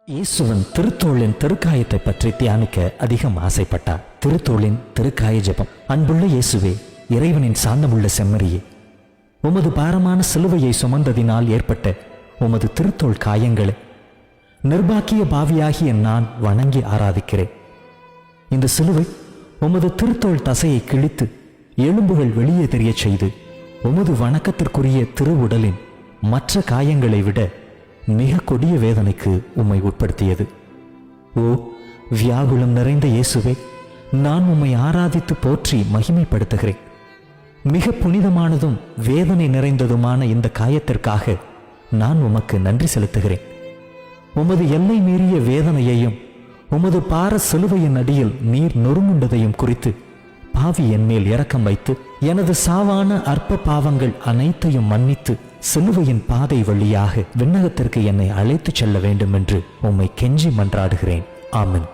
இயேசுவன் திருத்தோளின் திருக்காயத்தை பற்றி தியானிக்க அதிகம் ஆசைப்பட்டார். திருத்தோளின் திருக்காய ஜெபம். அன்புள்ள இயேசுவே, இறைவனின் சாந்தமுள்ள செம்மறியே, உமது பாரமான சிலுவையை சுமந்ததினால் ஏற்பட்ட உமது திருத்தோள் காயங்களை நிர்பாக்கிய பாவியாகிய நான் வணங்கி ஆராதிக்கிறேன். இந்த சிலுவை உமது திருத்தோள் தசையை கிழித்து எலும்புகள் வெளியே தெரிய செய்து உமது வணக்கத்திற்குரிய திருவுடலின் மற்ற காயங்களை விட மிக கொடிய வேதனைக்கு உம்மை உட்படுத்தியது. ஓ வியாகுலம் நிறைந்த இயேசுவே, நான் உம்மை ஆராதித்து போற்றி மகிமைப்படுத்துகிறேன். மிக புனிதமானதும் வேதனை நிறைந்ததுமான இந்த காயத்திற்காக நான் உமக்கு நன்றி செலுத்துகிறேன். உமது எல்லை மீறிய வேதனையையும் உமது பார சிலுவையின் அடியில் நீர் நொறுங்குண்டதையும் குறித்து பாவி என் மேல் இரக்கம் வைத்து எனது சாவான அற்ப பாவங்கள் அனைத்தையும் மன்னித்து சிலுவையின் பாதை வழியாக விண்ணகத்திற்கு என்னை அழைத்துச் செல்ல வேண்டும் என்று உம்மை கெஞ்சி மன்றாடுகிறேன். ஆமென்.